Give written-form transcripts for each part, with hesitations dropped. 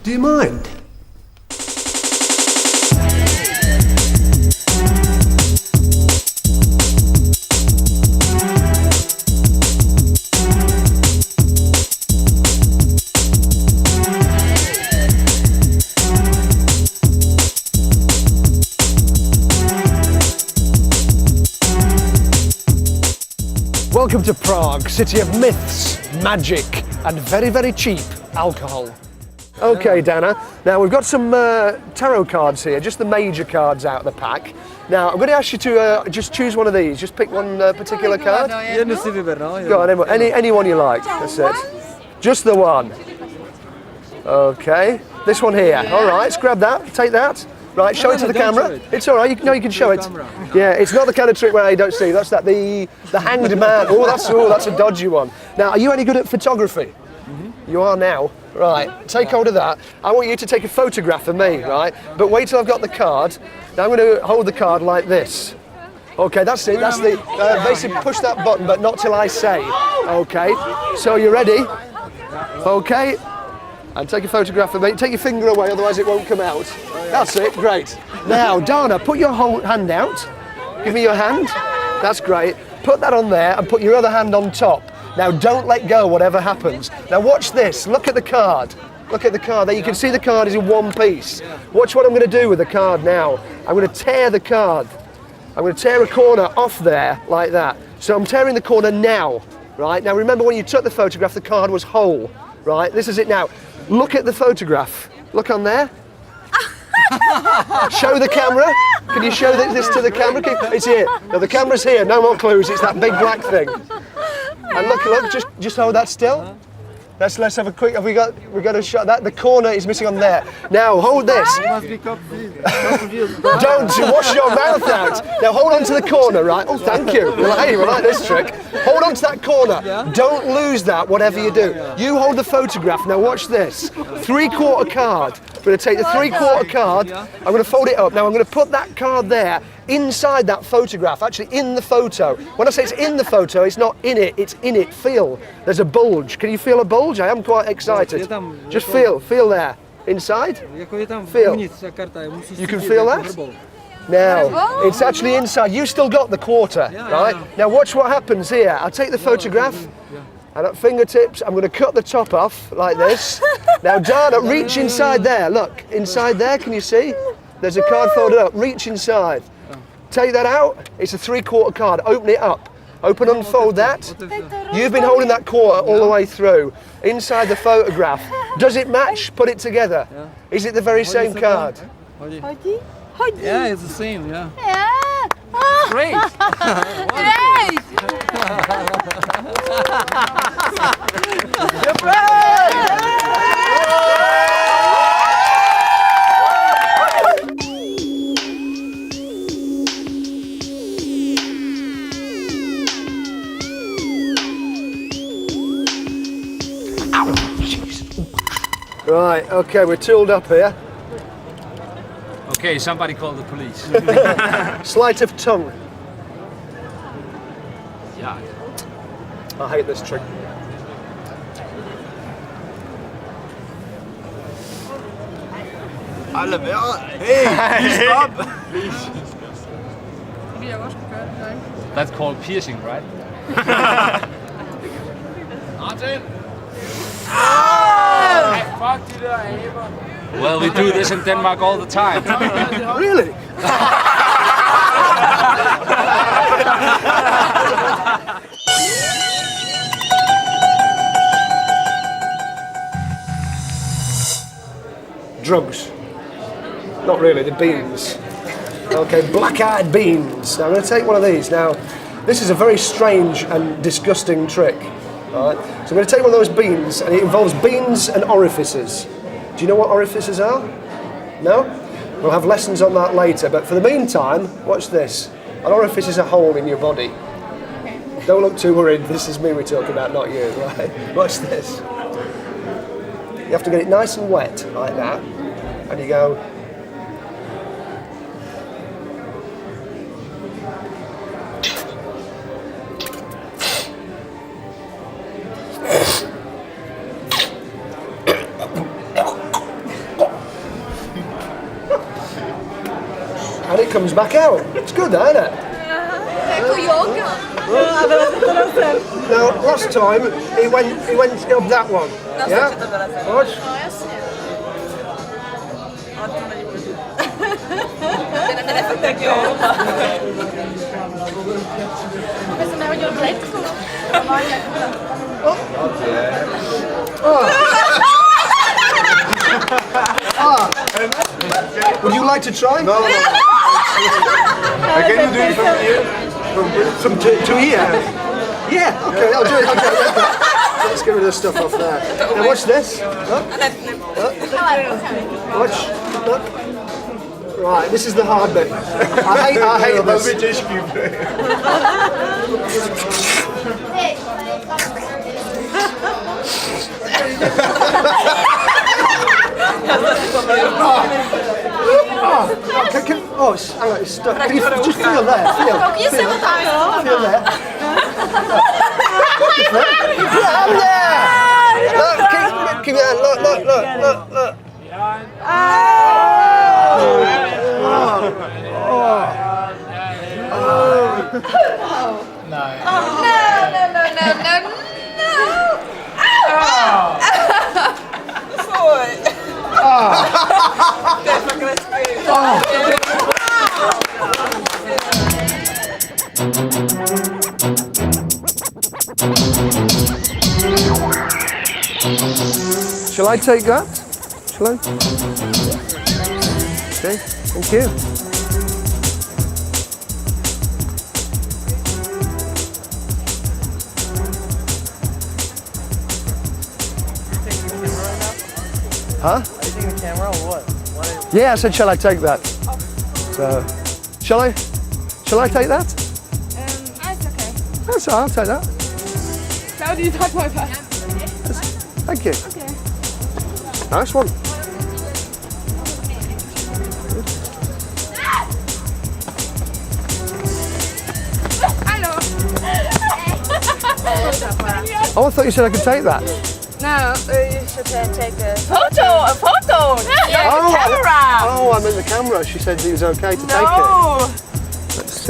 Do you mind? Welcome to Prague, city of myths, magic, and very, very cheap alcohol. Okay, Dana, now we've got some tarot cards here, just the major cards out of the pack. Now, I'm going to ask you to just choose one of these, just pick one particular card. Go on, any one you like, that's it. Just the one. Okay, this one here. All right, let's grab that, take that. Right, show it to the camera. It's all right. You can show it. Yeah, it's not the kind of trick where you don't see. That's the hanged man. Oh, that's a dodgy one. Now, are you any good at photography? You are now. Right, take hold of that. I want you to take a photograph of me, right? But wait till I've got the card. Now I'm going to hold the card like this. Okay, that's it. That's the basically push that button, but not till I say. Okay. So you ready? Okay. And take a photograph of me. Take your finger away, otherwise it won't come out. That's it, great. Now, Dana, put your whole hand out. Give me your hand. That's great. Put that on there and put your other hand on top. Now, don't let go, whatever happens. Now, watch this. Look at the card. Look at the card. There, you can see the card is in one piece. Watch what I'm going to do with the card now. I'm going to tear the card. I'm going to tear a corner off there, like that. So I'm tearing the corner now, right? Now, remember when you took the photograph, the card was whole, right? This is it now. Look at the photograph. Look on there. Show the camera. Can you show this to the camera? It's here. No, the camera's here. No more clues. It's that big black thing. And look. Just hold that still. Let's have a quick. We've got a shot. That the corner is missing on there. Now hold this. Don't wash your mouth out. Now hold on to the corner, right? Oh, thank you. Hey, we like this trick. Hold on to that corner. Don't lose that, whatever you do. You hold the photograph. Now watch this. 3/4 card. I'm going to take the 3/4 card. I'm going to fold it up. Now I'm going to put that card there inside that photograph, actually in the photo. When I say it's in the photo, it's not in it, it's in it. Feel. There's a bulge. Can you feel a bulge? I am quite excited. Just feel there. Inside? Feel. You can feel that? Now, it's actually inside. You still got the quarter, right? Now watch what happens here. I'll take the photograph. And at fingertips, I'm going to cut the top off like this. Now, Dana, reach inside there. Look, inside there, can you see? There's a card folded up. Reach inside. Take that out. It's a 3/4 card. Open it up. Open and unfold that. You've been holding that quarter all the way through. Inside the photograph. Does it match? Put it together. Is it the very same card? Yeah, it's the same, yeah. Great! Right, okay, we're tooled up here. Okay, somebody call the police. Sleight of tongue. Yeah. I hate this trick. Hey, stop! That's called piercing, right? Martin! Well, we do this in Denmark all the time. Really? Drugs. Not really, the beans. Okay, black-eyed beans. Now I'm going to take one of these. Now, this is a very strange and disgusting trick. All right? So I'm going to take one of those beans, and it involves beans and orifices. Do you know what orifices are? No? We'll have lessons on that later, but for the meantime, watch this. An orifice is a hole in your body. Don't look too worried, this is me we're talking about, not you, right? Watch this. You have to get it nice and wet, like that, and you go... and it comes back out. It's good, isn't it? Now, last time he went up that one. Yeah? Watch. Would you like to try? No. Can you do it from here? From to here? Yeah, okay, I'll do it. Okay. Let's get rid of the stuff off there. Now watch this. Watch. Look. Right, this is the hard bit. I hate this. Hang on, it's stuck. Can you just feel there? Feel there. Yeah, I'm there. Look, keep your hand. Look. No. Shall I take that? Shall I? Okay, thank you. Huh? Are you taking the camera or what? Yeah, I said, shall I take that? So, shall I take that? It's okay. That's all right, I'll take that. How do you talk about that? Thank you. Okay. Nice one. Hello. Oh, I thought you said I could take that. No, you should take a photo. A photo. Yeah, Oh, camera. Oh, I meant the camera. She said it was okay to take it. No. Let's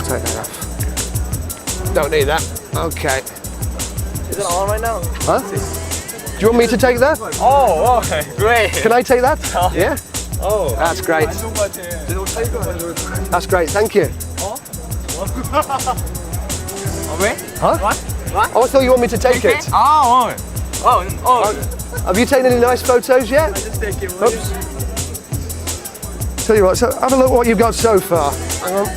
take that off. Don't need that. Okay. Is it on right now? Huh? Do you want me to take that? Oh, okay, great. Can I take that? Yeah? Oh, That's great. That's great, thank you. Okay. Huh? What? Oh, I thought you want me to take it. Oh. Have you taken any nice photos yet? Just take it. Oops. Tell you what, so have a look what you've got so far. Hang on.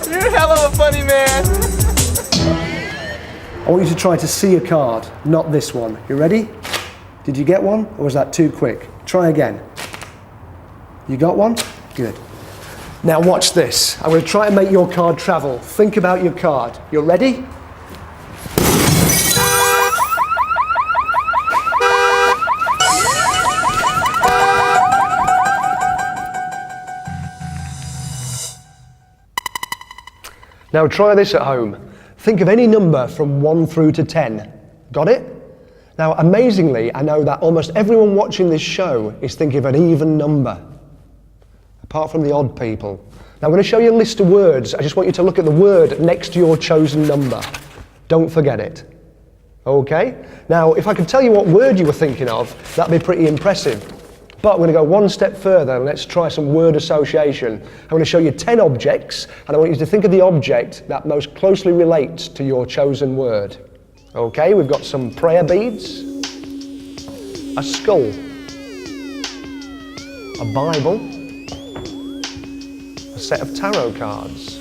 You're a hell of a funny man. I want you to try to see a card, not this one. You ready? Did you get one, or was that too quick? Try again. You got one? Good. Now watch this. I'm going to try and make your card travel. Think about your card. You ready? Now try this at home. Think of any number from 1 through to 10. Got it? Now amazingly, I know that almost everyone watching this show is thinking of an even number, apart from the odd people. Now I'm going to show you a list of words. I just want you to look at the word next to your chosen number. Don't forget it. Okay? Now if I could tell you what word you were thinking of, that'd be pretty impressive. But we're going to go one step further and let's try some word association. I'm going to show you 10 objects and I want you to think of the object that most closely relates to your chosen word. Okay, we've got some prayer beads, a skull, a Bible, a set of tarot cards,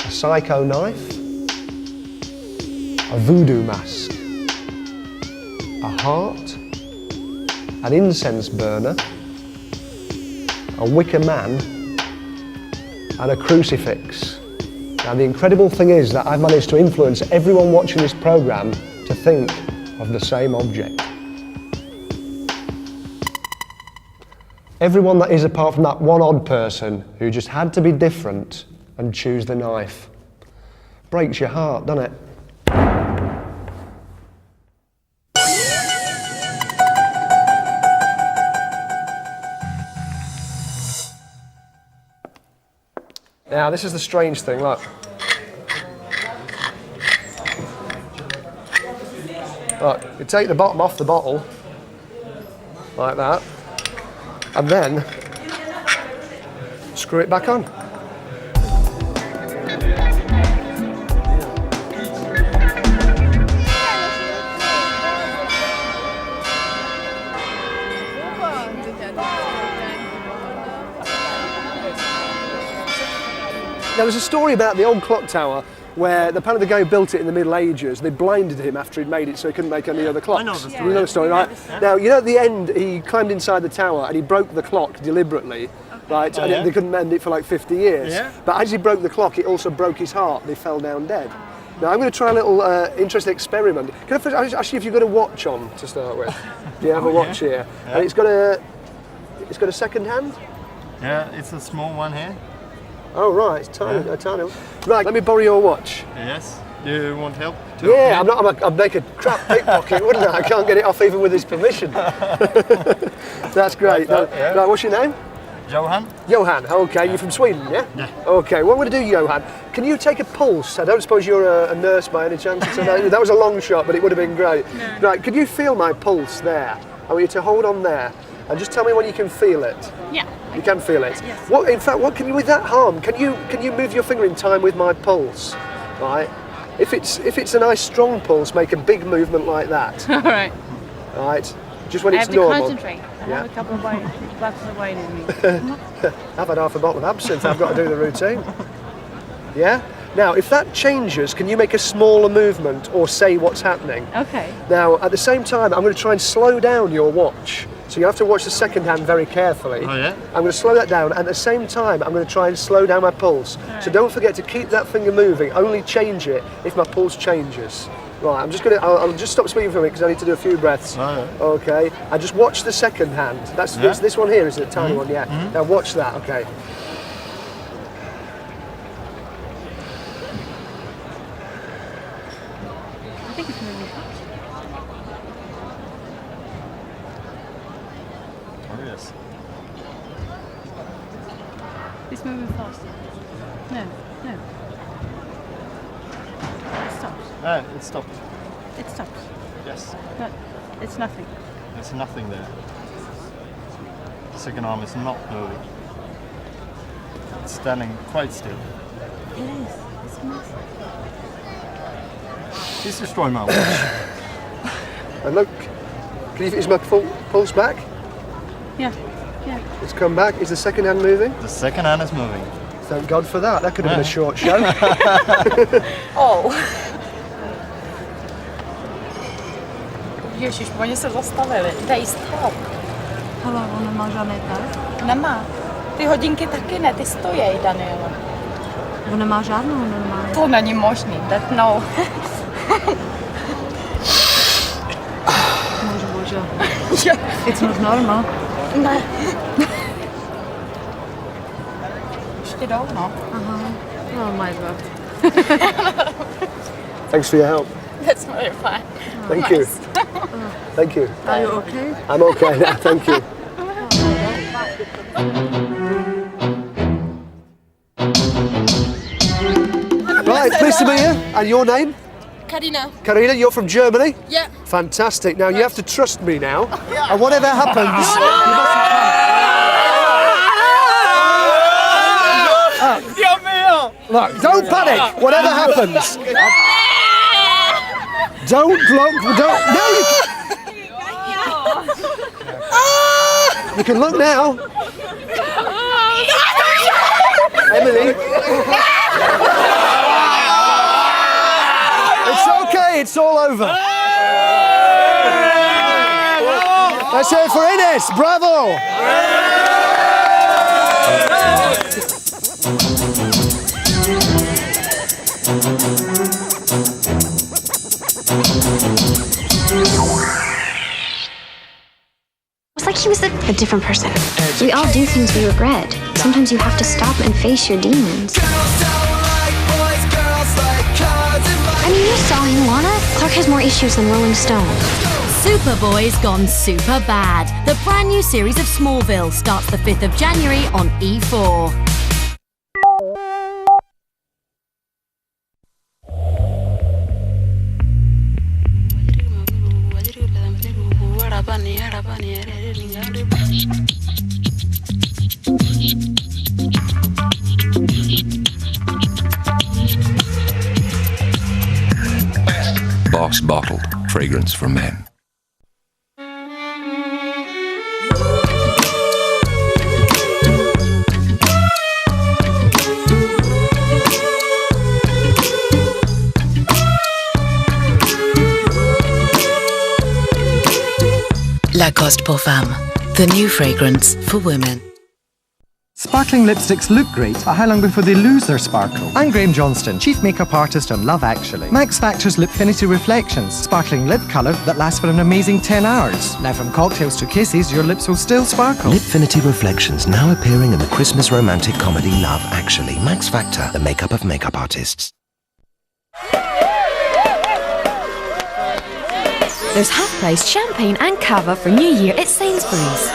a psycho knife, a voodoo mask, a heart, an incense burner, a wicker man, and a crucifix. Now the incredible thing is that I've managed to influence everyone watching this programme to think of the same object. Everyone that is apart from that one odd person who just had to be different and choose the knife. Breaks your heart, doesn't it? Now, this is the strange thing, look. Look, you take the bottom off the bottle, like that, and then screw it back on. Now, there's a story about the old clock tower where apparently the guy who built it in the Middle Ages, they blinded him after he'd made it so he couldn't make any other clocks. I know the story. You know the story, right? Now, you know at the end, he climbed inside the tower and he broke the clock deliberately, right? Oh, And yeah? they couldn't mend it for like 50 years. Yeah. But as he broke the clock, it also broke his heart and he fell down dead. Now, I'm going to try a little interesting experiment. Can I first ask you if you've got a watch on to start with? Do you have a watch here? Yeah. And it's got a second hand? Yeah, it's a small one here. Oh, right, it's tiny, a tiny one. Right, let me borrow your watch. Yes. Do you want help? Yeah, I'd make a crap pickpocket, wouldn't I? I can't get it off even with his permission. That's great. Like that, yeah. Right, what's your name? Johan? Johan, okay, you're from Sweden, yeah? Yeah. Okay, what I'm going to do, Johan, can you take a pulse? I don't suppose you're a nurse by any chance? That was a long shot, but it would have been great. No. Right, could you feel my pulse there? I want you to hold on there and just tell me when you can feel it. Yeah. You can feel it. Yes. What, in fact, what can you with that arm? Can you move your finger in time with my pulse? Right. If it's a nice strong pulse, make a big movement like that. All right. Right. Just when I it's have to normal. concentrate. I Yeah. have a couple of glasses of wine in me. I've had half a bottle of absinthe. I've got to do the routine. Yeah. Now, if that changes, can you make a smaller movement or say what's happening? Okay. Now, at the same time, I'm going to try and slow down your watch. So you have to watch the second hand very carefully. Oh, yeah? I'm going to slow that down. At the same time, I'm going to try and slow down my pulse. So don't forget to keep that finger moving. Only change it if my pulse changes. Right, I'll just stop speaking for a minute because I need to do a few breaths. Oh, yeah. Okay. And just watch the second hand. That's Yeah. this one here, isn't it? Tiny one, yeah. Now watch that, okay. I think it's moving fast. Oh, yes. It's moving fast. No. It stops. It stopped. It stops. Yes. No, it's nothing. There's nothing there. The second arm is not moving. It's standing quite still. It is. It's amazing. He's destroying my watch. And look, is my pulse back? Yeah. Yeah. It's come back. Is the second hand moving? The second hand is moving. Thank God for that. That could have been a short show. Oh. Ježiš, oni se zastavili. Dej stop. Hele, on nemá žádný tak. Nemá. Ty hodinky taky ne, ty stojí, Daniela. On nemá žádnou normálně. To není možný, that no. Bože. It's not normal. Ne. Ještě jdou, no. Oh my god. Thanks for your help. That's very fine. Thank you. Thank you. Are you okay? I'm okay now, thank you. Right, pleased to meet you. And your name? Karina. Karina, you're from Germany? Yeah. Fantastic. Now, you have to trust me now. And whatever happens... Dios mío! Look, don't panic. Whatever happens. Don't look. Don't. No, you can look now. Emily. It's okay. It's all over. Let's hear it for Ines. Bravo. It's like he was a different person. We all do things we regret. Sometimes you have to stop and face your demons. I mean, you saw him, Lana. Clark has more issues than Rolling Stone. Superboy's gone super bad. The brand new series of Smallville starts the 5th of January on E4. Lacoste bottled fragrance for men. Lacoste pour Femme, the new fragrance for women. Sparkling lipsticks look great, but how long before they lose their sparkle? I'm Graham Johnston, Chief Makeup Artist on Love Actually. Max Factor's Lipfinity Reflections, sparkling lip colour that lasts for an amazing 10 hours. Now from cocktails to kisses, your lips will still sparkle. Lipfinity Reflections now appearing in the Christmas romantic comedy Love Actually. Max Factor, the makeup of makeup artists. There's half-price champagne and cava for New Year at Sainsbury's.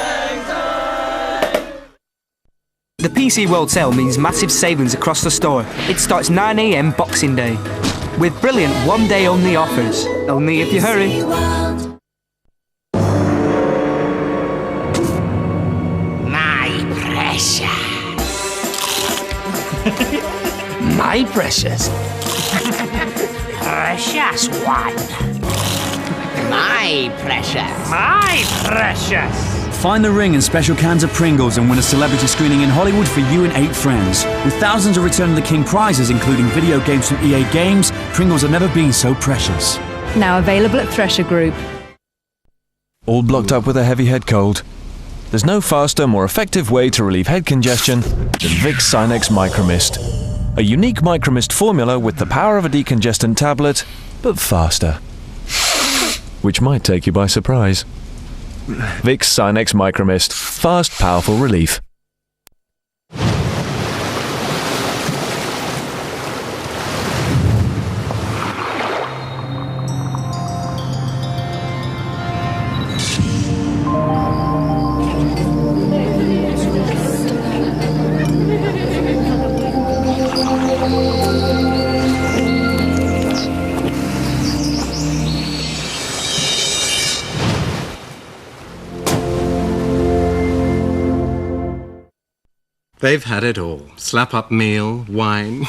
The PC World Sale means massive savings across the store. It starts 9 AM Boxing Day, with brilliant one-day-only offers. Only if you hurry. My precious. My precious. Precious one. My precious. My precious. Find the ring and special cans of Pringles and win a celebrity screening in Hollywood for you and 8 friends. With thousands of Return of the King prizes, including video games from EA Games, Pringles have never been so precious. Now available at Thresher Group. All blocked up with a heavy head cold? There's no faster, more effective way to relieve head congestion than Vicks Sinex Micromist. A unique Micromist formula with the power of a decongestant tablet, but faster. Which might take you by surprise. Vicks Sinex Micromist. Fast, powerful relief. They've had it all. Slap-up meal, wine.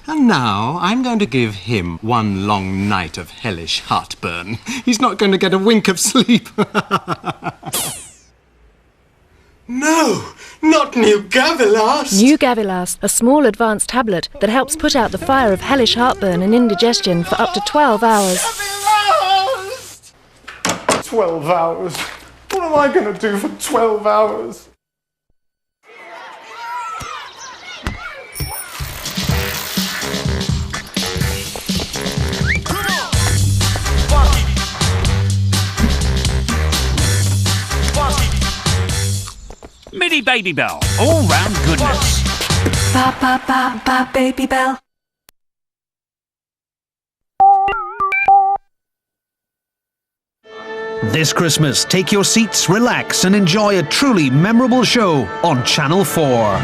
And now I'm going to give him one long night of hellish heartburn. He's not going to get a wink of sleep. No, not New Gavilas. New Gavilas, a small advanced tablet that helps put out the fire of hellish heartburn and indigestion for up to 12 hours. 12 hours? What am I going to do for 12 hours? Mini Baby Bell, all round goodness. Ba ba ba ba Baby Bell. This Christmas, take your seats, relax, and enjoy a truly memorable show on Channel 4.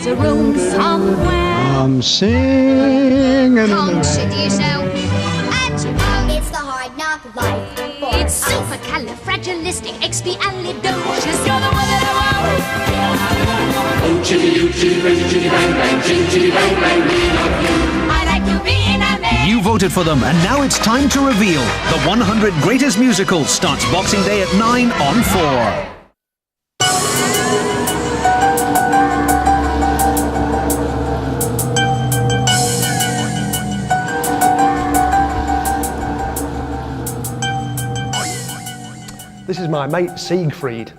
A room somewhere. I'm singing. Consider yourself. And it's the hard knock life. It's supercalifragilisticexpialidocious. You're the one that I want. Oh, chitty doo, chitty bang, chitty bang bang, chitty bang bang, we love you. I like to be in a man. You voted for them, and now it's time to reveal. The 100 Greatest Musicals starts Boxing Day at 9 on 4. This is my mate Siegfried.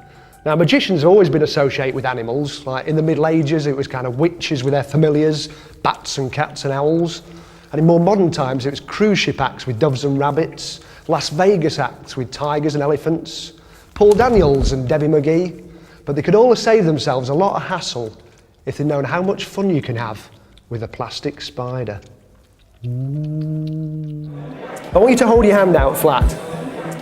Now, magicians have always been associated with animals. Like in the Middle Ages, it was kind of witches with their familiars, bats and cats and owls. And in more modern times, it was cruise ship acts with doves and rabbits, Las Vegas acts with tigers and elephants, Paul Daniels and Debbie McGee. But they could all have saved themselves a lot of hassle if they'd known how much fun you can have with a plastic spider. I want you to hold your hand out flat.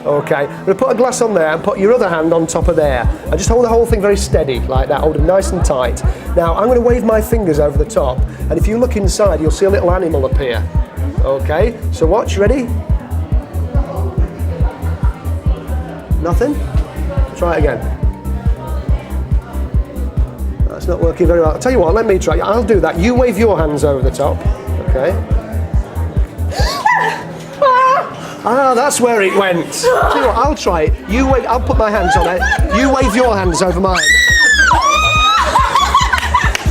Okay, I'm going to put a glass on there and put your other hand on top of there. And just hold the whole thing very steady, like that, hold it nice and tight. Now, I'm going to wave my fingers over the top, and if you look inside, you'll see a little animal appear. Okay, so watch, ready? Nothing? Try it again. It's not working very well. I'll tell you what, let me try. I'll do that. You wave your hands over the top. Okay. Ah, that's where it went. Tell you what, I'll try it. You wave, I'll put my hands on it. You wave your hands over mine.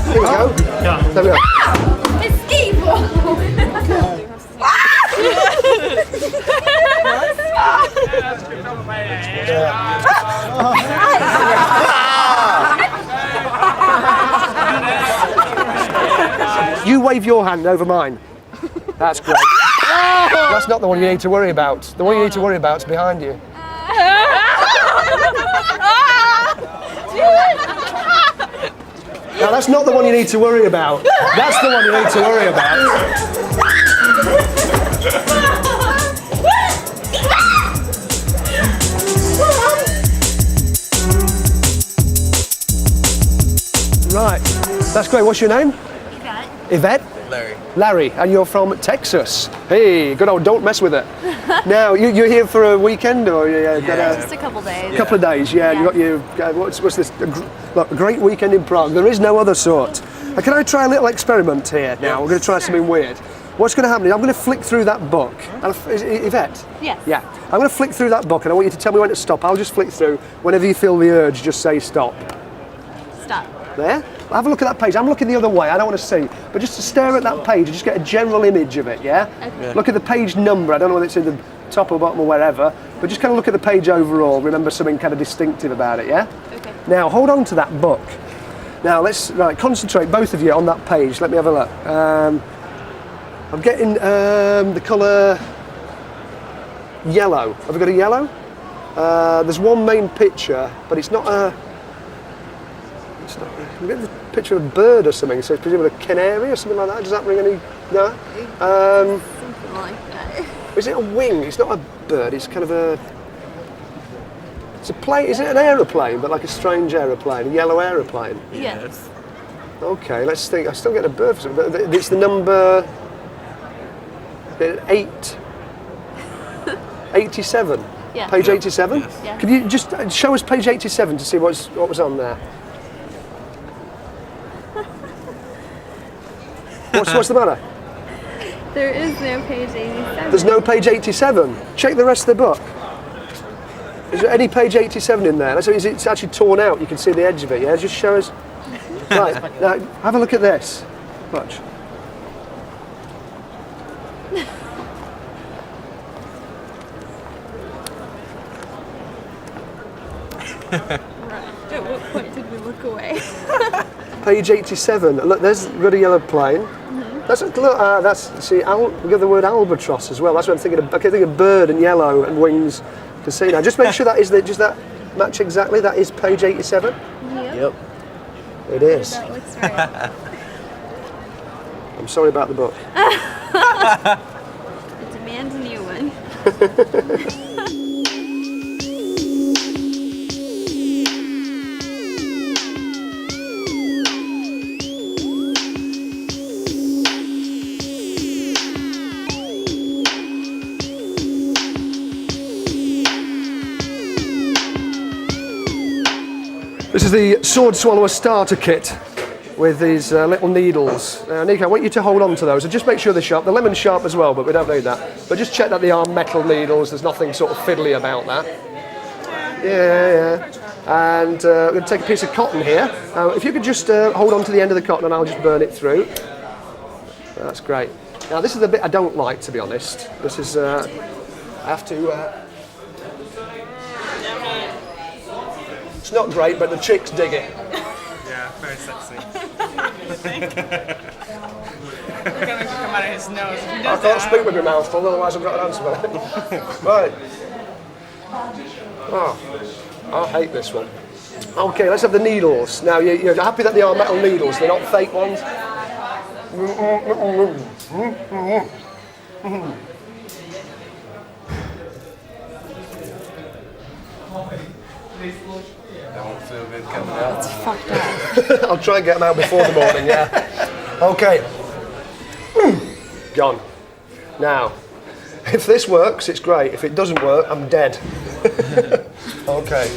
Here we go. There we go. It's evil. You wave your hand over mine. That's great. That's not the one you need to worry about. The one you need to worry about is behind you. Now that's not the one you need to worry about. That's the one you need to worry about. Right, that's great. What's your name? Yvette. Yvette? Larry. Larry, and you're from Texas. Hey, good old, don't mess with it. Now, you're here for a weekend, or Just a couple days. A couple of days, yeah. You got your what's this? Look, a great weekend in Prague. There is no other sort. Can I try a little experiment here now? We're going to try something weird. What's going to happen is I'm going to flick through that book. Is it Yvette? Yes. Yeah. I'm going to flick through that book, and I want you to tell me when to stop. I'll just flick through. Whenever you feel the urge, just say stop. Stop. There? Have a look at that page. I'm looking the other way. I don't want to see. But just to stare at that page and just get a general image of it, yeah? Okay. Look at the page number. I don't know whether it's in the top or bottom or wherever. But just kind of look at the page overall. Remember something kind of distinctive about it, yeah? Okay. Now, hold on to that book. Now, let's concentrate, both of you, on that page. Let me have a look. I'm getting the colour yellow. Have we got a yellow? There's one main picture, but it's not a... I'm getting a picture of a bird or something, so it's presumably a canary or something like that. Does that ring any... No? Something like that. Is it a wing? It's not a bird, it's kind of a... It's a plane, is it an aeroplane, but like a strange aeroplane, a yellow aeroplane? Yes. Okay, let's think. I still get a bird for something, but it's the number... 87. Yeah. Page 87? Yes. Yeah. Can you just show us page 87 to see what was on there? What's the matter? There is no page 87. There's no page 87. Check the rest of the book. Is there any page 87 in there? It's actually torn out. You can see the edge of it, yeah? Just show us. Right, now have a look at this. Watch. At what point did we look away? Page 87. Look, there's got a yellow plane. That's we got the word albatross as well. That's what I'm thinking of. I can think of bird and yellow and wings to see now. Just make sure that does that match exactly. That is page 87. Yep. It is. That looks right. I'm sorry about the book. I demand a new one. This is the Sword Swallower starter kit with these little needles. Nico, I want you to hold on to those and just make sure they're sharp. The lemon's sharp as well, but we don't need that. But just check that they are metal needles. There's nothing sort of fiddly about that. Yeah. And we're going to take a piece of cotton here. If you could just hold on to the end of the cotton and I'll just burn it through. That's great. Now this is the bit I don't like, to be honest. This is, I have to... It's not great, but the chicks dig it. Yeah, very sexy. Look at him come out of his nose. I can't speak with my mouth full, otherwise I've got an answer for it. Right. Oh, I hate this one. Okay, let's have the needles. Now, you're happy that they are metal needles, they're not fake ones? That won't feel good coming out. It's fucked up. I'll try and get them out before the morning, yeah. Okay. Gone. Now, if this works, it's great. If it doesn't work, I'm dead. Okay.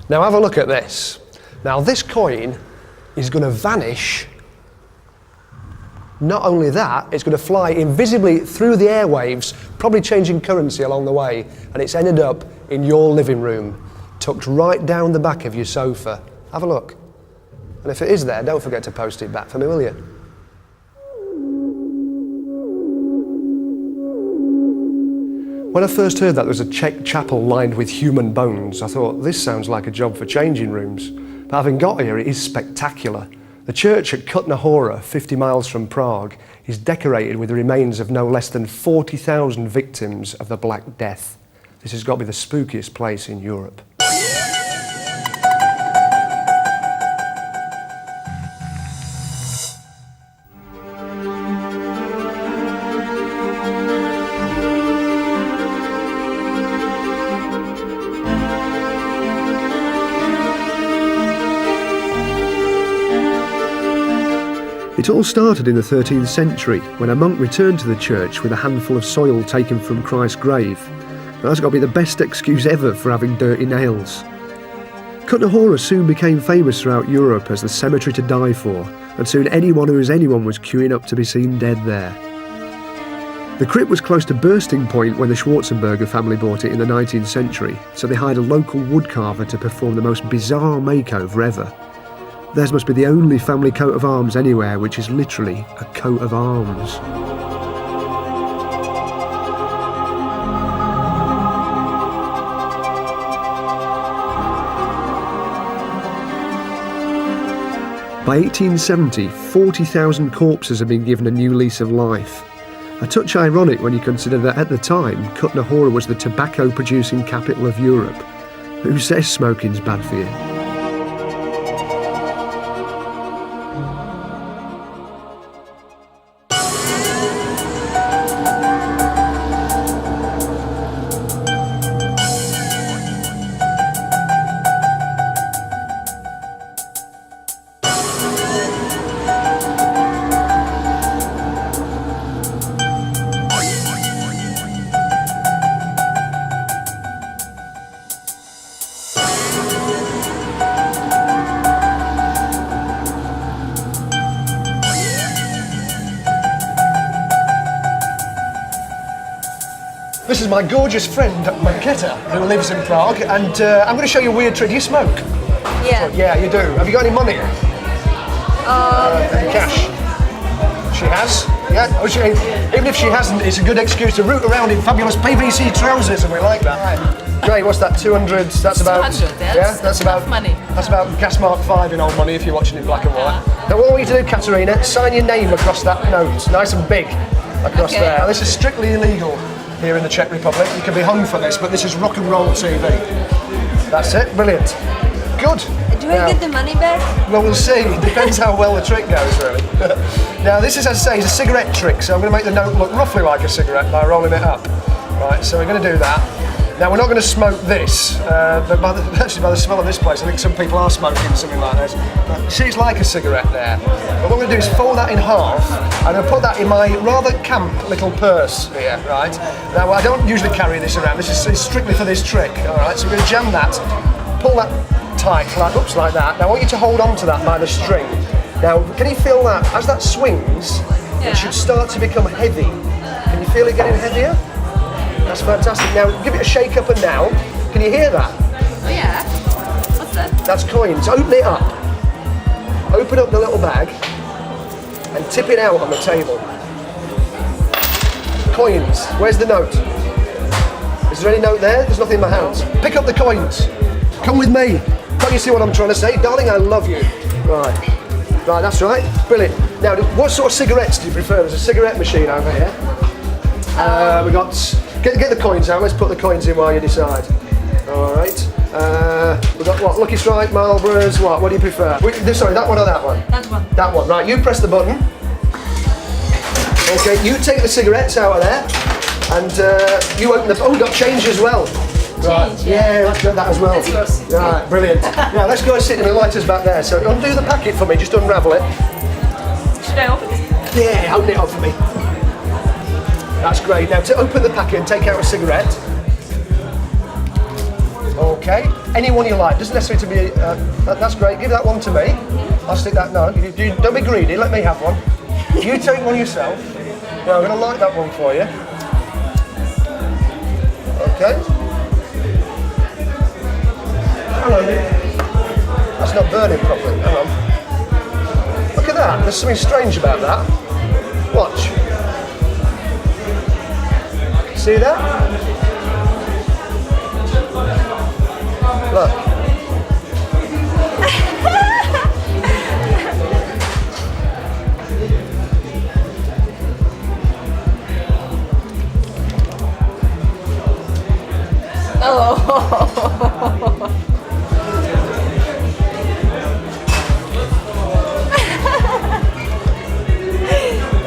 Now have a look at this. Now this coin is going to vanish. Not only that, it's going to fly invisibly through the airwaves, probably changing currency along the way, and it's ended up in your living room, tucked right down the back of your sofa. Have a look. And if it is there, don't forget to post it back for me, will you? When I first heard that there was a Czech chapel lined with human bones, I thought, this sounds like a job for changing rooms. But having got here, it is spectacular. The church at Kutna Hora, 50 miles from Prague, is decorated with the remains of no less than 40,000 victims of the Black Death. This has got to be the spookiest place in Europe. It all started in the 13th century when a monk returned to the church with a handful of soil taken from Christ's grave. And that's got to be the best excuse ever for having dirty nails. Kutna Hora soon became famous throughout Europe as the cemetery to die for, and soon anyone who was anyone was queuing up to be seen dead there. The crypt was close to bursting point when the Schwarzenberger family bought it in the 19th century, so they hired a local woodcarver to perform the most bizarre makeover ever. Theirs must be the only family coat of arms anywhere which is literally a coat of arms. By 1870, 40,000 corpses had been given a new lease of life. A touch ironic when you consider that at the time, Kutna Hora was the tobacco-producing capital of Europe. Who says smoking's bad for you? This is my gorgeous friend, Maketa, who lives in Prague, and I'm going to show you a weird trick. Do you smoke? Yeah. Yeah, you do. Have you got any money? Any cash? She has? Yeah? Oh, even if she hasn't, it's a good excuse to root around in fabulous PVC trousers, and we like that. Great, what's that, 200? That's about... 200, that's about money. That's about gas mark 5 in old money if you're watching in black and white. Now what I want you to do, Katerina, sign your name across that note, nice and big, across there. Now, this is strictly illegal here in the Czech Republic. You can be hung for this, but this is rock and roll TV. That's it, brilliant. Good. Do I get the money back? Well, we'll see. It depends how well the trick goes, really. Now, this is, as I say, is a cigarette trick, so I'm going to make the note look roughly like a cigarette by rolling it up. Right, so we're going to do that. Now, we're not going to smoke this, but actually by the smell of this place, I think some people are smoking something like this. You see, it's like a cigarette there. But what I'm going to do is fold that in half, and I'll put that in my rather camp little purse here, right? Now, I don't usually carry this around. This is strictly for this trick, all right? So we're going to jam that, pull that tight, like that. Now, I want you to hold on to that by the string. Now, can you feel that? As that swings, it should start to become heavy. Can you feel it getting heavier? That's fantastic. Now, give it a shake up and down. Can you hear that? Oh, yeah. What's that? That's coins. Open it up. Open up the little bag and tip it out on the table. Coins. Where's the note? Is there any note there? There's nothing in my hands. Pick up the coins. Come with me. Can't you see what I'm trying to say? Darling, I love you. Right. Right, that's right. Brilliant. Now, what sort of cigarettes do you prefer? There's a cigarette machine over here. We got... Get the coins out. Let's put the coins in while you decide. All right. We've got what? Lucky Strike, Marlboros. What do you prefer? Sorry, that one or that one? That one. That one. Right. You press the button. Okay. You take the cigarettes out of there, and you open the. Oh, we've got change as well. Right. Change, yeah, let's get that as well. That's yours. Right. Brilliant. Now let's go and sit in the lighters back there. So undo the packet for me. Just unravel it. Should I open it? Yeah. Open it up for me. That's great. Now to open the packet and take out a cigarette. Okay. Anyone you like. Doesn't necessarily to be. That's great. Give that one to me. I'll stick that. No, don't be greedy. Let me have one. You take one yourself. Now I'm going to light that one for you. Okay. Hang on. That's not burning properly. Hang on. Look at that. There's something strange about that. Watch. See that? Look.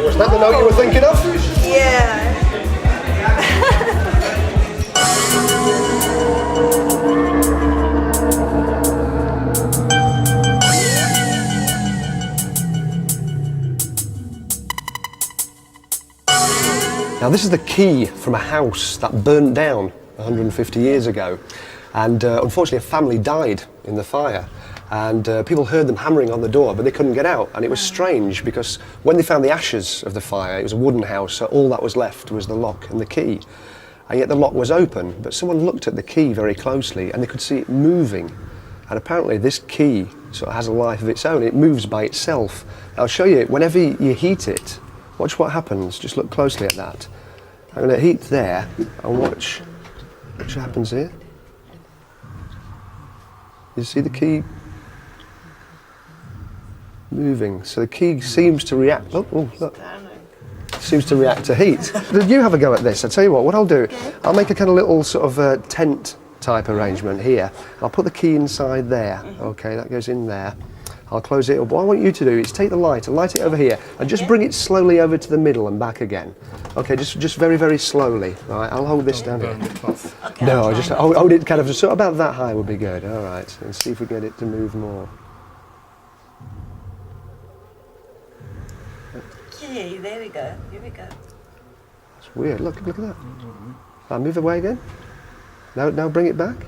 Was that the note you were thinking of? Yeah. Now this is the key from a house that burnt down 150 years ago, and unfortunately a family died in the fire, and people heard them hammering on the door but they couldn't get out, and it was strange because when they found the ashes of the fire, it was a wooden house, so all that was left was the lock and the key, and yet the lock was open, but someone looked at the key very closely and they could see it moving, and apparently this key sort of has a life of its own. It moves by itself. I'll show you, whenever you heat it, watch what happens. Just look closely at that. I'm going to heat there and watch what happens here. You see the key moving. So the key seems to react. Oh, look. Seems to react to heat. You have a go at this. I'll tell you what I'll do, I'll make a kind of little sort of tent type arrangement here. I'll put the key inside there. Okay, that goes in there. I'll close it up. What I want you to do is take the light and light it over here and just bring it slowly over to the middle and back again. Okay, just very, very slowly. All right, I'll hold this down here. Okay, no, just hold it kind of so about that high would be good. All right, and see if we get it to move more. Okay, there we go. Here we go. It's weird. Look at that. I'll move away again. Now bring it back.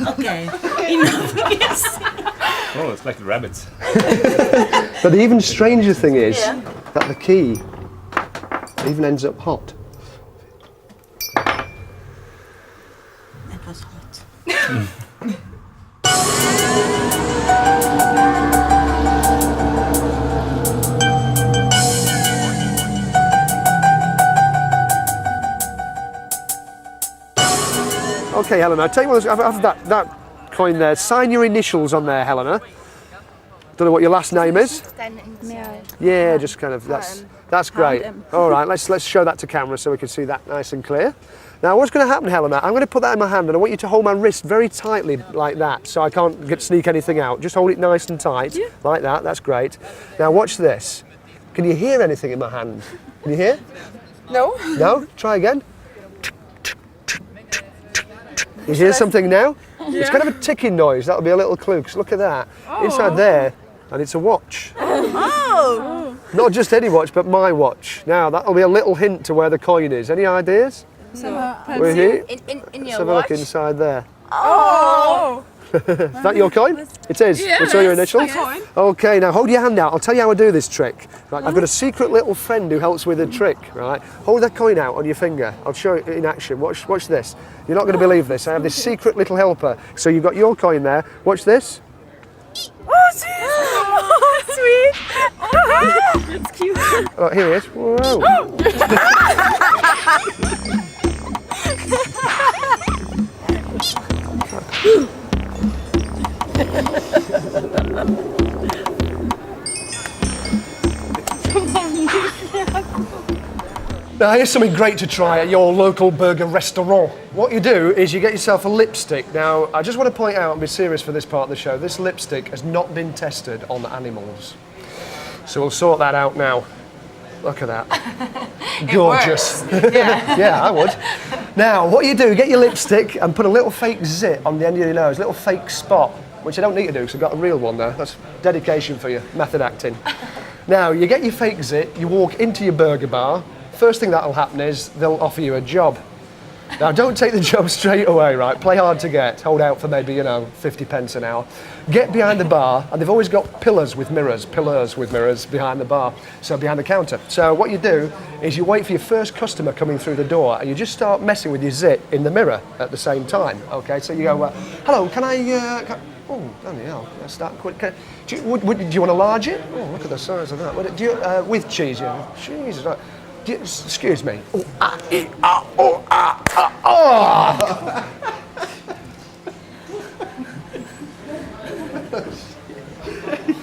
Okay. Enough. Yes. Oh, it's like the rabbits. But the even stranger thing is that the key even ends up hot. That was hot. Okay, Helena, take one of that coin there. Sign your initials on there, Helena. Don't know what your last name is. Yeah, just kind of, that's great. All right, let's show that to camera so we can see that nice and clear. Now what's going to happen, Helena, I'm going to put that in my hand and I want you to hold my wrist very tightly like that so I can't sneak anything out. Just hold it nice and tight, like that, that's great. Now watch this. Can you hear anything in my hand? Can you hear? No. No? Try again. You hear something now? Yeah. It's kind of a ticking noise. That'll be a little clue, because look at that. Oh. Inside there, and it's a watch. Oh! Not just any watch, but my watch. Now, that'll be a little hint to where the coin is. Any ideas? No. We're here. In your Let's have a look inside there. Oh! Is that your coin? It is. Yes. What's all your initials? Yes. Okay, now hold your hand out. I'll tell you how I do this trick. Right, I've got a secret little friend who helps with the trick, right? Hold that coin out on your finger. I'll show it in action. Watch this. You're not going to believe this. I have this secret little helper. So you've got your coin there. Watch this. Oh, sweet! Oh, sweet! It's cute. Oh, here he is. Whoa. Now here's something great to try at your local burger restaurant. What you do is you get yourself a lipstick. Now I just want to point out and be serious for this part of the show, this lipstick has not been tested on animals. So we'll sort that out now. Look at that. Gorgeous. Yeah. Yeah, I would. Now what you do, get your lipstick and put a little fake zit on the end of your nose, a little fake spot. which I don't need to do because I've got a real one there. That's dedication for you, method acting. Now, you get your fake zit, you walk into your burger bar. First thing that'll happen is they'll offer you a job. Now, don't take the job straight away, right? Play hard to get. Hold out for maybe, 50 pence an hour. Get behind the bar, and they've always got pillars with mirrors behind the bar, so behind the counter. So what you do is you wait for your first customer coming through the door, and you just start messing with your zit in the mirror at the same time, okay? So you go, hello, can I... Oh, bloody hell, let's start quick. Do you want to large it? Oh, look at the size of that. Do you, with cheese, yeah. Jesus, right. Excuse me. Oh,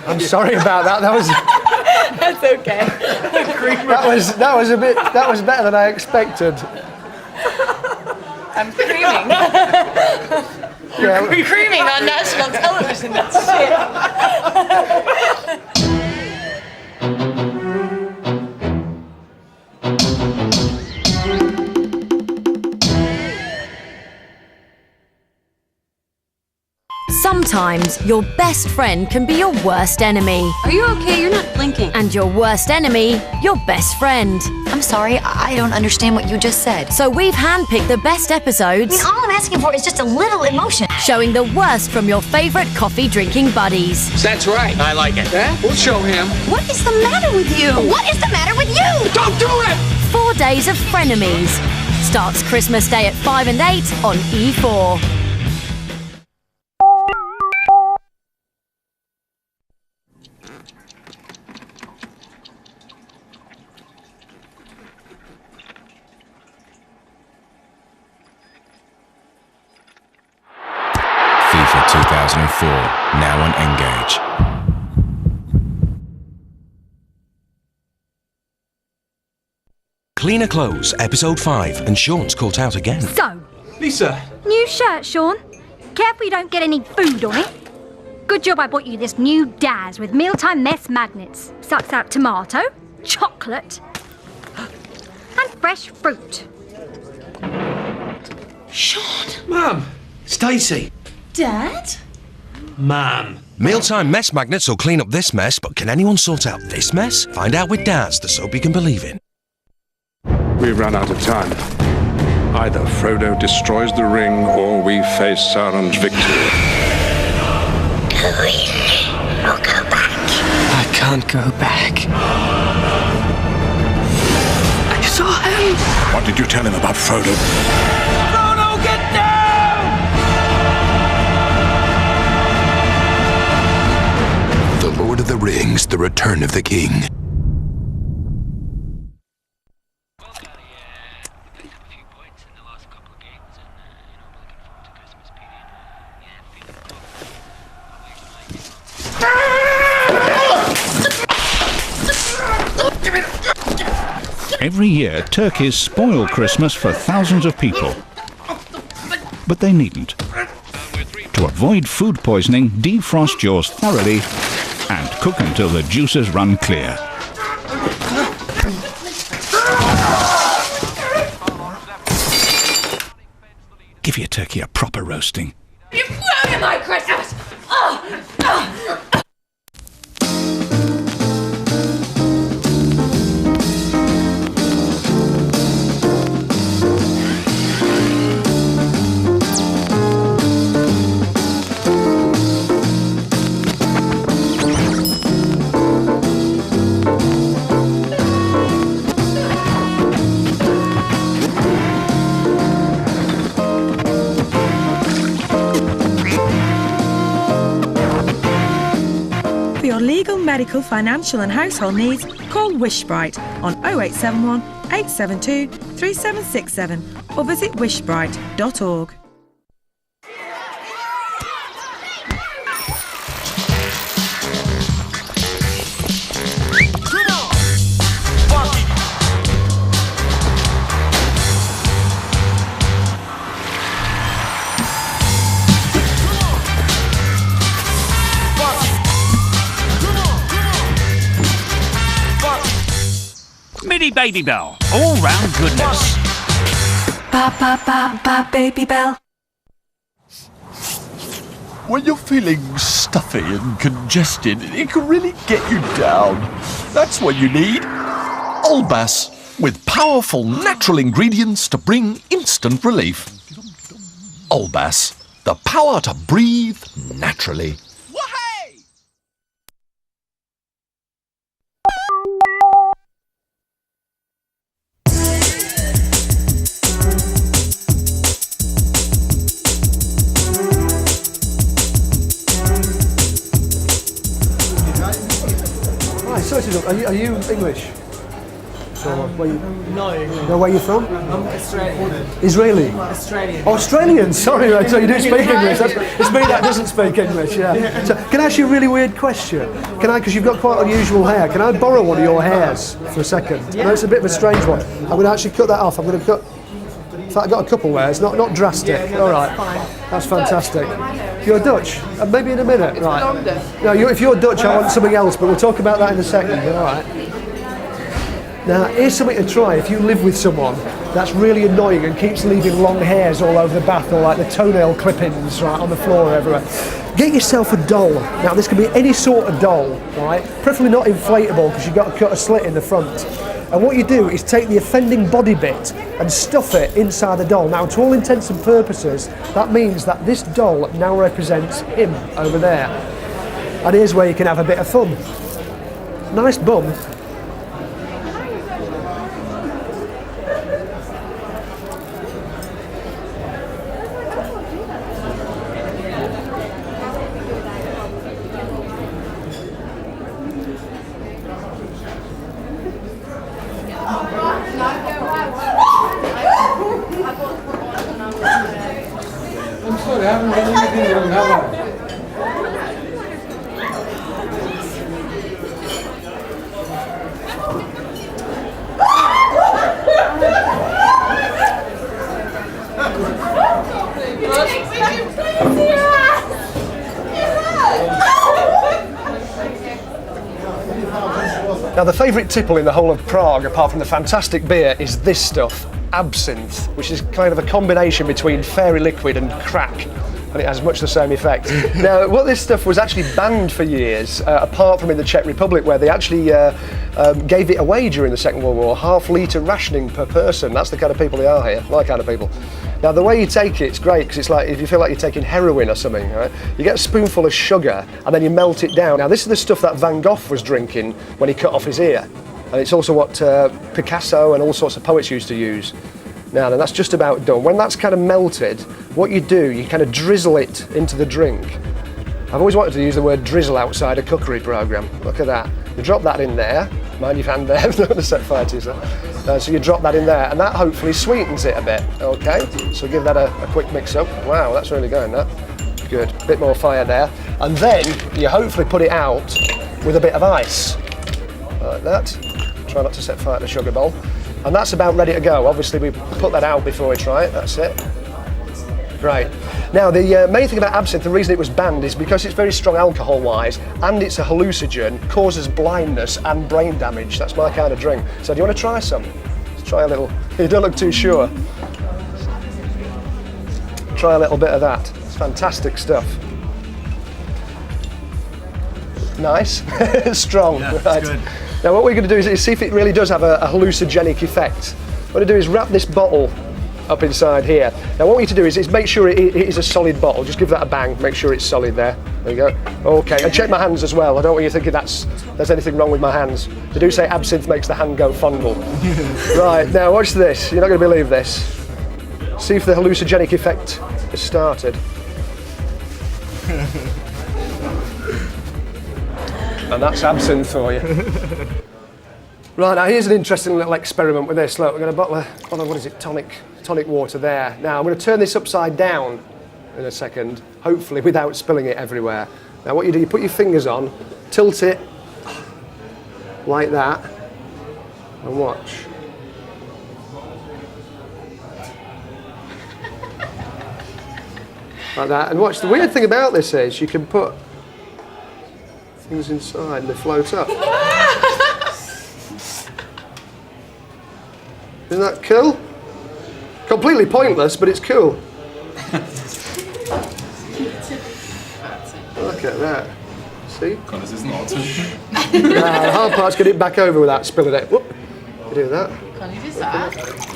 I'm sorry about that. That was. That's okay. That was better than I expected. I'm screaming. Yeah. You're screaming on national television. That's shit. Sometimes your best friend can be your worst enemy. Are you okay? You're not blinking. And your worst enemy, your best friend. I'm sorry, I don't understand what you just said. So we've handpicked the best episodes. I mean, all I'm asking for is just a little emotion. Showing the worst from your favorite coffee drinking buddies. That's right. I like it. Yeah? We'll show him. What is the matter with you? What is the matter with you? Don't do it! 4 days of frenemies. Starts Christmas Day at 5 and 8 on E4. FIFA 2004, now on Engage. Cleaner Clothes, Episode 5, and Sean's caught out again. So, Lisa! new shirt, Sean. Careful you don't get any food on it. Good job I bought you this new Daz with mealtime mess magnets. Sucks out tomato, chocolate, and fresh fruit. Sean! Mum! Stacey! Dad? Mum! Mealtime mess magnets will clean up this mess, but can anyone sort out this mess? Find out with Daz, the soap you can believe in. We've run out of time. Either Frodo destroys the ring, or we face Sauron's victory. Go in or go back. I can't go back. I saw him! What did you tell him about Frodo? Frodo, get down! The Lord of the Rings, The Return of the King. Every year, turkeys spoil Christmas for thousands of people. But they needn't. To avoid food poisoning, defrost yours thoroughly and cook until the juices run clear. Give your turkey a proper roasting. You ruined my Christmas! For your legal, medical, financial and household needs, call Wishbright on 0871 872 3767 or visit wishbright.org. Mini Baby Bell, all round goodness. Ba ba ba ba baby bell. When you're feeling stuffy and congested, it can really get you down. That's when you need Olbas, with powerful natural ingredients to bring instant relief. Olbas, the power to breathe naturally. Right, so are you English? So, where you, no, where are you from? I'm Australian. Israeli? Australian. Australian, sorry, right, so you do speak English. It's me that doesn't speak English, yeah. So, can I ask you a really weird question? Can I, because you've got quite unusual hair, can I borrow one of your hairs for a second? I know it's a bit of a strange one. I'm going to actually cut that off. I'm going to cut, in fact, I've got a couple there, it's not drastic. Yeah, no, all right, that's fantastic. You're Dutch? Maybe in a minute, It's right. longer. No, if you're Dutch, I want something else, but we'll talk about that in a second, all right? Now, here's something to try if you live with someone that's really annoying and keeps leaving long hairs all over the bath or like the toenail clippings right on the floor everywhere. Get yourself a doll. Now, this can be any sort of doll, right? Preferably not inflatable because you've got to cut a slit in the front. And what you do is take the offending body bit and stuff it inside the doll. Now, to all intents and purposes, that means that this doll now represents him over there. And here's where you can have a bit of fun. Nice bum. I'm sorry, I haven't done anything wrong, have I? Now, the favourite tipple in the whole of Prague, apart from the fantastic beer, is this stuff, absinthe, which is kind of a combination between fairy liquid and crack, and it has much the same effect. Now, what this stuff was actually banned for years, apart from in the Czech Republic, where they actually gave it away during the Second World War, half-litre rationing per person. That's the kind of people they are here, my kind of people. Now, the way you take it's great, because it's like if you feel like you're taking heroin or something, right? You get a spoonful of sugar and then you melt it down. Now, this is the stuff that Van Gogh was drinking when he cut off his ear. And it's also what Picasso and all sorts of poets used to use. Now, then that's just about done. When that's kind of melted, what you do, you kind of drizzle it into the drink. I've always wanted to use the word drizzle outside a cookery programme. Look at that. You drop that in there. Mind your hand there, I'm not going to set fire to you, sir. So you drop that in there, and that hopefully sweetens it a bit, okay? So give that a quick mix up. Wow, that's really going, that. Good, a bit more fire there. And then you hopefully put it out with a bit of ice, like that. Try not to set fire to the sugar bowl. And that's about ready to go. Obviously, we put that out before we try it, that's it. Right. Now, the main thing about absinthe, the reason it was banned is because it's very strong alcohol-wise, and it's a hallucinogen, causes blindness and brain damage. That's my kind of drink. So do you want to try some? Let's try a little. You don't look too sure. Try a little bit of that. It's fantastic stuff. Nice. Strong. Yeah, right. good. Now, what we're going to do is see if it really does have a hallucinogenic effect. What to do is wrap this bottle up inside here. Now, what we need to do is make sure it is a solid bottle. Just give that a bang, make sure it's solid there. There you go. Okay, and check my hands as well. I don't want you thinking there's anything wrong with my hands. They do say absinthe makes the hand go fondle. Right, now watch this. You're not going to believe this. See if the hallucinogenic effect has started. And that's absinthe for you. Right, now here's an interesting little experiment with this. Look, we're going to bottle of, what is it, tonic water there. Now I'm going to turn this upside down in a second, hopefully without spilling it everywhere. Now what you do, you put your fingers on, tilt it like that, and watch. Like that, and watch. The weird thing about this is you can put things inside and they float up. Isn't that cool? Completely pointless, but it's cool. that. See? Because it's not. The hard part's get it back over without spilling it. Whoop. You do that. Can you do that?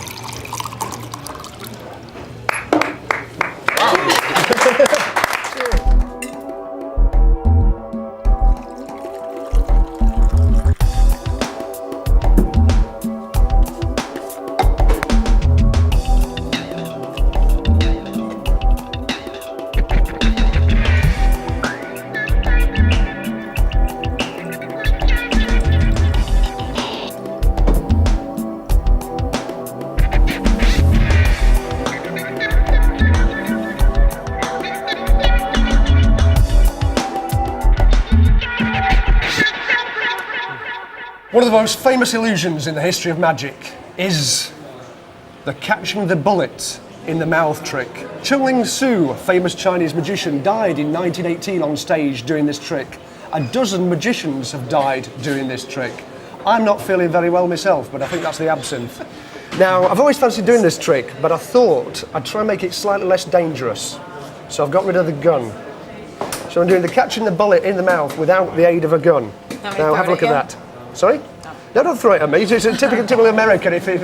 One of the most famous illusions in the history of magic is the catching the bullet in the mouth trick. Chun-Ling Su, a famous Chinese magician, died in 1918 on stage doing this trick. A dozen magicians have died doing this trick. I'm not feeling very well myself, but I think that's the absinthe. Now, I've always fancied doing this trick, but I thought I'd try and make it slightly less dangerous. So I've got rid of the gun. So I'm doing the catching the bullet in the mouth without the aid of a gun. Now, have a look at that. Sorry? No, don't throw it at me. It's a typical American if he's...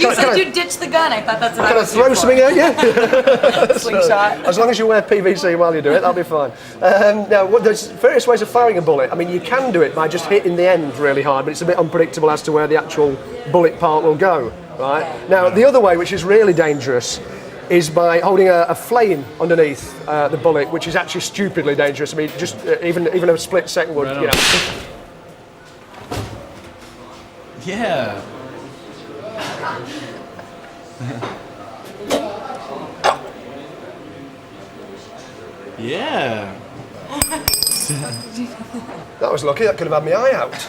You said you ditched the gun. I thought that's what I was Can I throw something at you? Slingshot. As long as you wear PVC while you do it, that'll be fine. Now, there's various ways of firing a bullet. I mean, you can do it by just hitting the end really hard, but it's a bit unpredictable as to where the actual bullet part will go, right? Now, the other way, which is really dangerous, is by holding a flame underneath the bullet, which is actually stupidly dangerous. I mean, just even a split second would, you know... Yeah. Yeah. That was lucky. That could have had my eye out.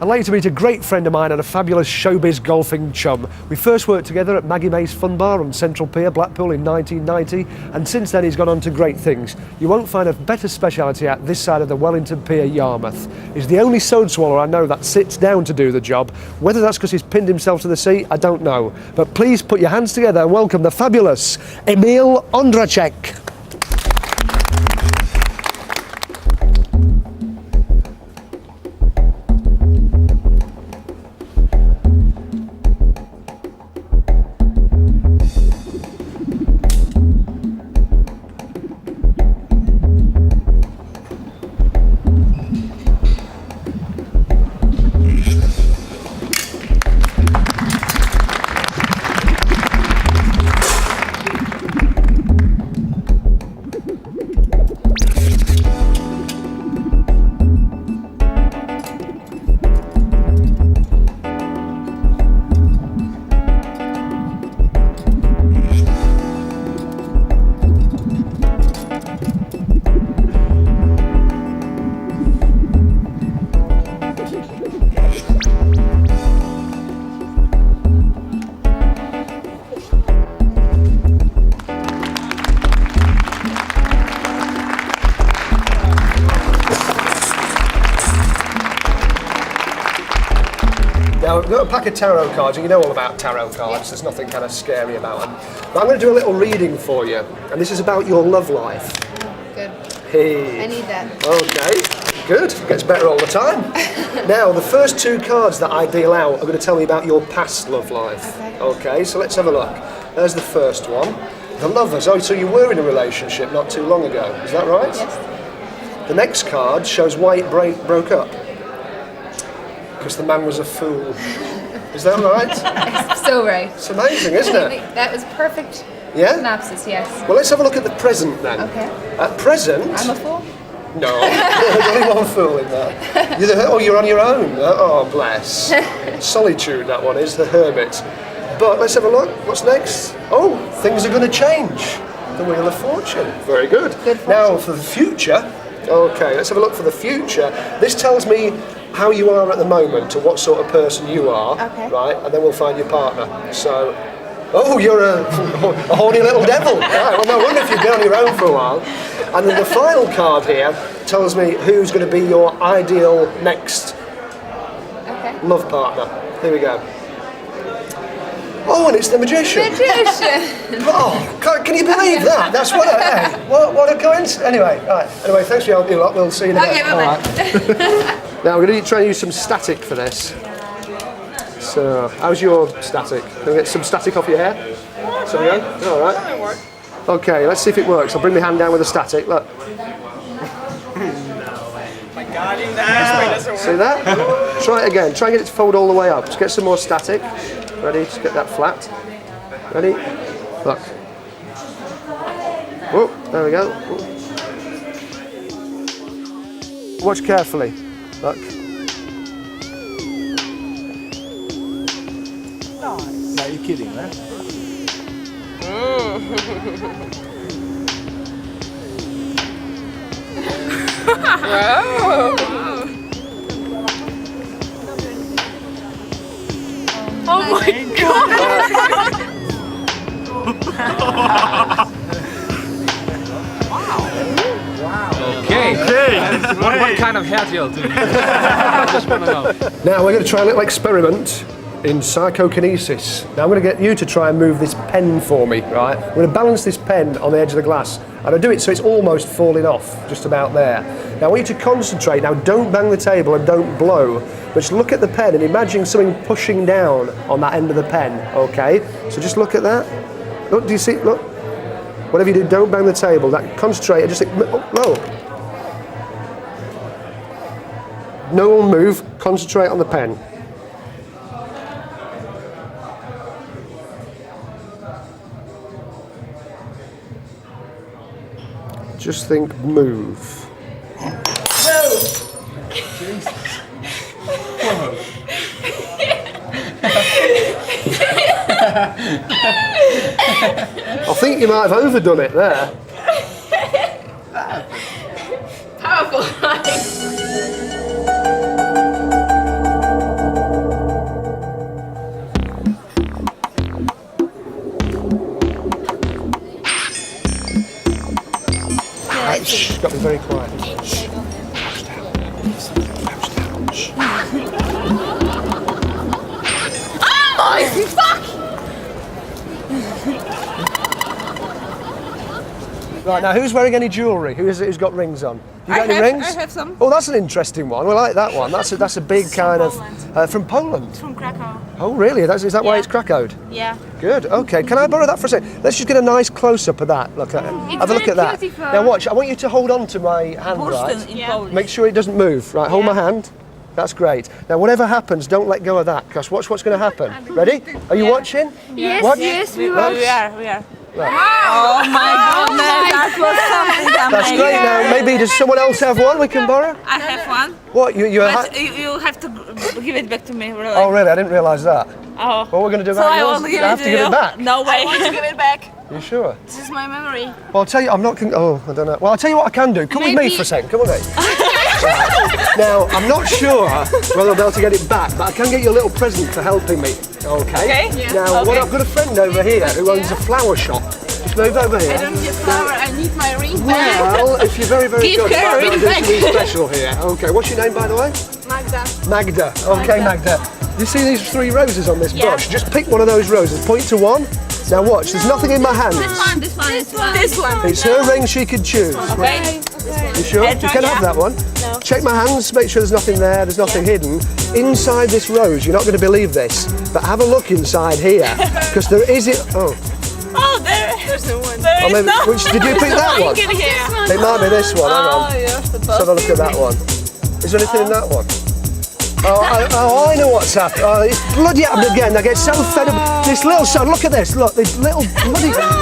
I'd like to meet a great friend of mine and a fabulous showbiz golfing chum. We first worked together at Maggie May's Fun Bar on Central Pier, Blackpool in 1990, and since then he's gone on to great things. You won't find a better speciality at this side of the Wellington Pier, Yarmouth. He's the only soda swallower I know that sits down to do the job. Whether that's because he's pinned himself to the seat, I don't know. But please put your hands together and welcome the fabulous Emil Ondracek. Now, I've got a pack of tarot cards, and you know all about tarot cards, there's nothing kind of scary about them. But I'm going to do a little reading for you, and this is about your love life. Good. Hey. I need that. Okay, good. Gets better all the time. Now, the first two cards that I deal out are going to tell me about your past love life. Okay, so let's have a look. There's the first one. The lovers. Oh, so you were in a relationship not too long ago, is that right? Yes. The next card shows why it broke up. Because the man was a fool. Is that right? It's so right. It's amazing, isn't it? That was perfect. Yeah? Synopsis, yes. Well, let's have a look at the present then. Okay. At present... I'm a fool? No, there's only one fool in that. You're on your own. Oh, bless. Solitude, that one is, the hermit. But let's have a look. What's next? Oh, things are going to change. The Wheel of Fortune. Very good. Good fortune. Now, for the future... Okay, let's have a look for the future. This tells me how you are at the moment and what sort of person you are, right? And then we'll find your partner. So, oh, you're a horny little devil. Right, well, no wonder if you've been on your own for a while. And then the final card here tells me who's going to be your ideal next love partner. Here we go. Oh, and it's the magician. Oh, can you believe that? That's what what a coincidence. Anyway, right. Anyway, thanks for your help, you lot. We'll see you in a bit. Okay, bye-bye. Now, we're going to try and use some static for this. So, how's your static? Can we get some static off your hair? So we go? All right. Okay, let's see if it works. I'll bring my hand down with the static. Look. See that? Try it again. Try and get it to fold all the way up. Just get some more static. Ready? Just get that flat. Ready? Look. Whoa, there we go. Whoa. Watch carefully. Look. No, you're kidding, man. Oh my god! Okay. What kind of hair gel do you use? I just want to know. Now we're going to try a little experiment in psychokinesis. Now I'm going to get you to try and move this pen for me, right? I'm going to balance this pen on the edge of the glass, and I do it so it's almost falling off, just about there. Now I want you to concentrate. Now don't bang the table and don't blow, but just look at the pen and imagine something pushing down on that end of the pen, okay? So just look at that. Look, do you see? Look. Whatever you do, don't bang the table. That concentrate and just think, no. No one move, concentrate on the pen. Just think move. I think you might have overdone it there. Powerful. Shh, got to be very quiet. Oh, fuck! Right, now who's wearing any jewellery? Who is it who's got rings on? You got any rings? I have some. Oh, that's an interesting one. We like that one. That's a big kind of... from Poland? From Krakow. Oh, really? Is that why it's Krakowed? Yeah. Good, okay. Can I borrow that for a second? Let's just get a nice close-up of that. Look at it. Have a look at that. Beautiful. Now watch, I want you to hold on to my hand, right? In Polish. Make sure it doesn't move. Right, hold my hand. That's great. Now, whatever happens, don't let go of that, because watch what's going to happen. Ready? Are you watching? Yes, Watch. yes, we Watch. are. Right. Oh my goodness, that was something That's amazing. great. Now, maybe does someone else have one we can borrow? I have one. What? You But you have to give it back to me, really. Oh, really? I didn't realise that. Oh. What we're going to do So about I yours? won't give I it have to to give you. it back. No way. I want to give it back. You sure? This is my memory. Well, I'll tell you, I'm not. Oh, I don't know. Well, I'll tell you what I can do. Come with me for a second. Come with me. Now, I'm not sure whether I'll be able to get it back, but I can get you a little present for helping me. Okay. Yeah. Now, Okay. I've got a friend over here who owns a flower shop. Just move over here. I don't need flower. I need my ring back. Well, if you're very, very Give good, her you a might ring do back. something special here. Okay. What's your name, by the way? Magda. Magda. Okay, Magda. You see these 3 roses on this Yeah. brush? Just pick one of those roses. Point to one. Now watch. There's nothing in my hands. This one. This one. It's her ring. She can choose. Okay. You sure? You can have that one. No. Check my hands, make sure there's nothing there, there's nothing hidden. Inside this rose, you're not going to believe this, but have a look inside here, because there is it. Oh. Oh, there's no one. Oh, maybe, which, did you pick that one? It might be this one, hang on. you're supposed Let's have a look at that one. Is there anything in that one? Oh, I know what's happened. Oh, it's bloody happened again. I get so fed up. This little son, look at this. Look, this little bloody son.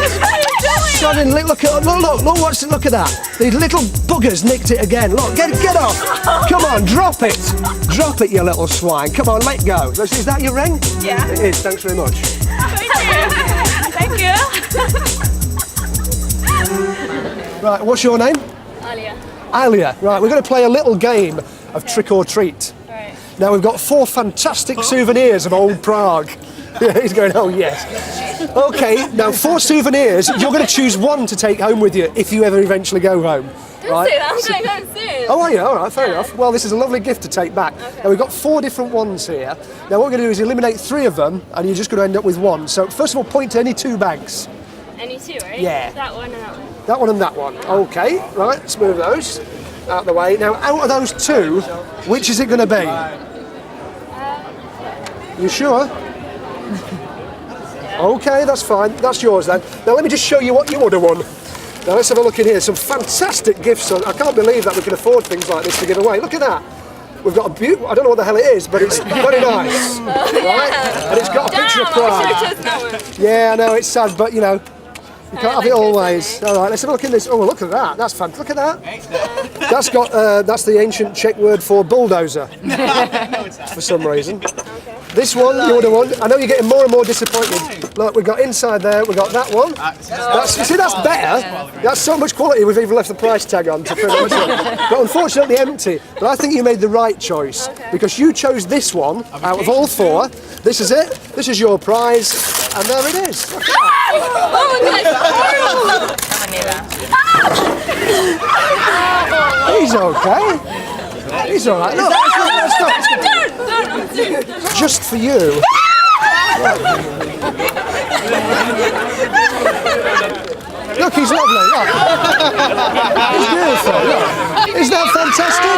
Look at that. These little buggers nicked it again. Look, get off. Come on, drop it. Drop it, you little swine. Come on, let go. Is that your ring? Yeah. It is. Thanks very much. Thank you. Right, what's your name? Alia. Alia. Right, we're going to play a little game of trick or treat. Right. Now we've got 4 fantastic souvenirs of old Prague. Yeah, he's going, oh yes. Okay, now 4 souvenirs. You're going to choose one to take home with you if you ever eventually go home. Right. see that. I'm going home soon. Oh, are you? All right, fair enough. Well, this is a lovely gift to take back. Now, we've got 4 different ones here. Now, what we're going to do is eliminate 3 of them, and you're just going to end up with 1. So, first of all, point to any 2 bags. Any 2, right? Yeah. That one and that one. That one and that one. Okay, right, let's move those out of the way. Now, out of those 2, which is it going to be? You sure? Okay, that's fine. That's yours then. Now, let me just show you what you would have won. Now, let's have a look in here. Some fantastic gifts. I can't believe that we can afford things like this to give away. Look at that. We've got a beautiful, I don't know what the hell it is, but it's very nice. Right? And it's got a picture of Prague. Yeah, I know, it's sad, but you know, you can't have it always. All right, let's have a look in this. Oh, look at that. That's fantastic. Look at that. That's got, that's the ancient Czech word for bulldozer. For some reason. This one you would have won. I know you're getting more and more disappointed. Look, we've got inside there, we've got that one. That's, you see, that's better. That's so much quality we've even left the price tag on to pretty much it. But unfortunately empty. But I think you made the right choice because you chose this one out of all 4. This is it. This is your prize. And there it is. Oh my God. He's okay. He's all right. Look, just for you. Look, he's lovely. Look. He's beautiful. Look. Isn't that fantastic?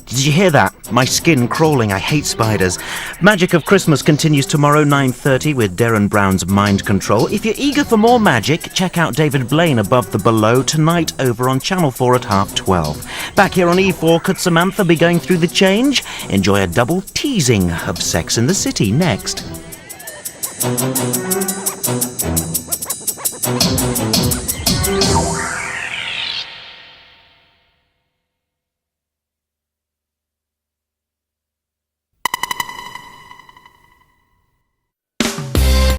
Did you hear that? My skin crawling. I hate spiders. Magic of Christmas continues tomorrow 9:30 with Darren Brown's Mind Control. If you're eager for more magic, check out David Blaine Above the Below tonight over on Channel 4 at 12:30. Back here on E4, could Samantha be going through the change? Enjoy a double teasing of Sex and the City next.